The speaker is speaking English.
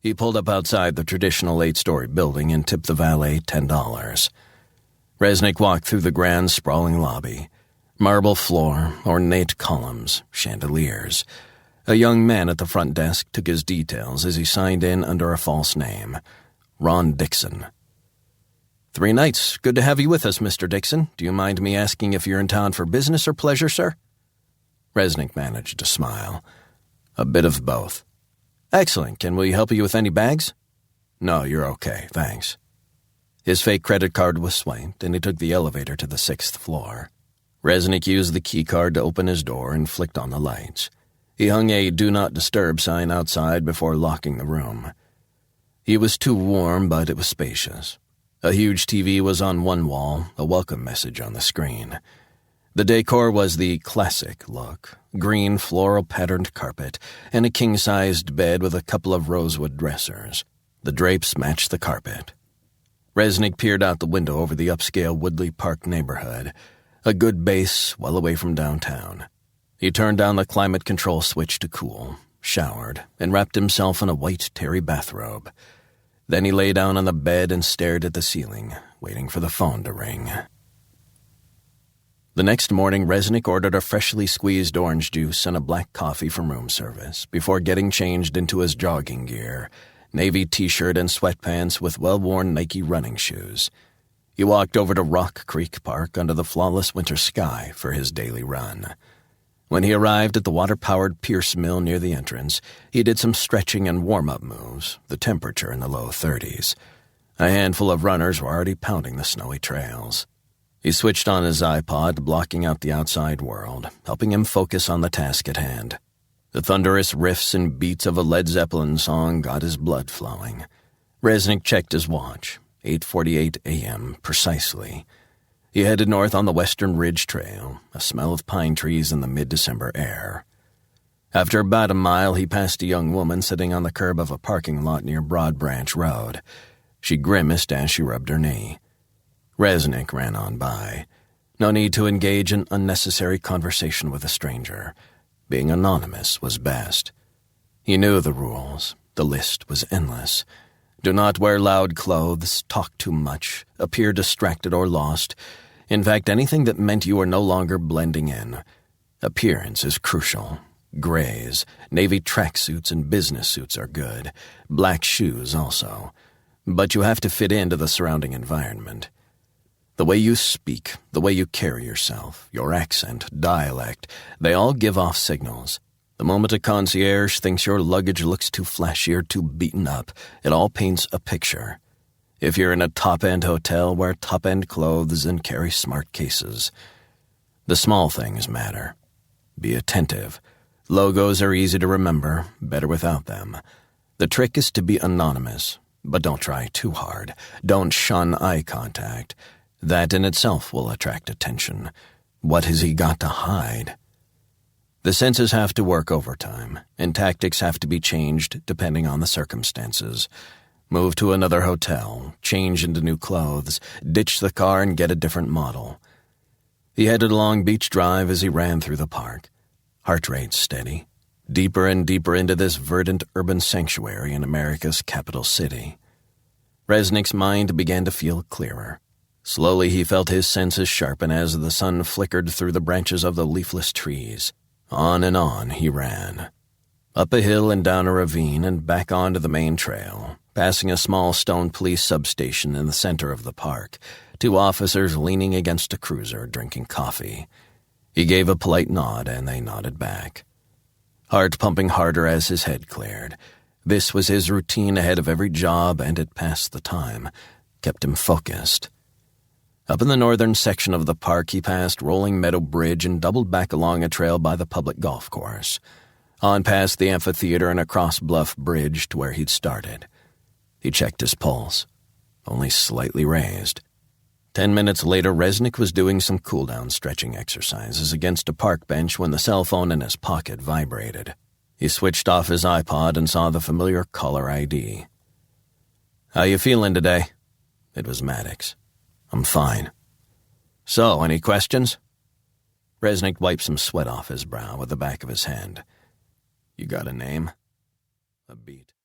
He pulled up outside the traditional 8-story building and tipped the valet $10. Reznick walked through the grand, sprawling lobby. Marble floor, ornate columns, chandeliers. A young man at the front desk took his details as he signed in under a false name, Ron Dixon. 3 nights. Good to have you with us, Mr. Dixon. Do you mind me asking if you're in town for business or pleasure, sir? Reznick managed to smile. A bit of both. Excellent. Can we help you with any bags? No, you're okay, thanks. His fake credit card was swiped, and he took the elevator to the 6th floor. Reznick used the key card to open his door and flicked on the lights. He hung a Do Not Disturb sign outside before locking the room. He was too warm, but it was spacious. A huge TV was on one wall, a welcome message on the screen. The decor was the classic look, green floral-patterned carpet, and a king-sized bed with a couple of rosewood dressers. The drapes matched the carpet. Reznick peered out the window over the upscale Woodley Park neighborhood, a good base well away from downtown. He turned down the climate control switch to cool, showered, and wrapped himself in a white terry bathrobe. Then he lay down on the bed and stared at the ceiling, waiting for the phone to ring. The next morning, Reznick ordered a freshly squeezed orange juice and a black coffee from room service before getting changed into his jogging gear, navy t-shirt and sweatpants with well-worn Nike running shoes. He walked over to Rock Creek Park under the flawless winter sky for his daily run. When he arrived at the water-powered Pierce Mill near the entrance, he did some stretching and warm-up moves, the temperature in the low 30s. A handful of runners were already pounding the snowy trails. He switched on his iPod, blocking out the outside world, helping him focus on the task at hand. The thunderous riffs and beats of a Led Zeppelin song got his blood flowing. Reznick checked his watch, 8:48 a.m. precisely. He headed north on the Western Ridge Trail, a smell of pine trees in the mid-December air. After about a mile, he passed a young woman sitting on the curb of a parking lot near Broad Branch Road. She grimaced as she rubbed her knee. Reznick ran on by. No need to engage in unnecessary conversation with a stranger. Being anonymous was best. He knew the rules. The list was endless. Do not wear loud clothes, talk too much, appear distracted or lost. In fact, anything that meant you were no longer blending in. Appearance is crucial. Grays, navy tracksuits, and business suits are good. Black shoes also. But you have to fit into the surrounding environment. The way you speak, the way you carry yourself, your accent, dialect, they all give off signals. The moment a concierge thinks your luggage looks too flashy or too beaten up, it all paints a picture. If you're in a top-end hotel, wear top-end clothes and carry smart cases. The small things matter. Be attentive. Logos are easy to remember, better without them. The trick is to be anonymous, but don't try too hard. Don't shun eye contact. That in itself will attract attention. What has he got to hide? The senses have to work overtime, and tactics have to be changed depending on the circumstances. Move to another hotel, change into new clothes, ditch the car and get a different model. He headed along Beach Drive as he ran through the park. Heart rate steady, deeper and deeper into this verdant urban sanctuary in America's capital city. Reznick's mind began to feel clearer. Slowly he felt his senses sharpen as the sun flickered through the branches of the leafless trees. On and on he ran. Up a hill and down a ravine and back onto the main trail, passing a small stone police substation in the center of the park, 2 officers leaning against a cruiser drinking coffee. He gave a polite nod and they nodded back. Heart pumping harder as his head cleared. This was his routine ahead of every job and it passed the time, kept him focused. Up in the northern section of the park, he passed Rolling Meadow Bridge and doubled back along a trail by the public golf course. On past the amphitheater and across Bluff Bridge to where he'd started. He checked his pulse, only slightly raised. 10 minutes later, Reznick was doing some cool-down stretching exercises against a park bench when the cell phone in his pocket vibrated. He switched off his iPod and saw the familiar caller ID. "How you feeling today?" It was Maddox. "I'm fine." "So, any questions?" Reznick wiped some sweat off his brow with the back of his hand. "You got a name?" A beat.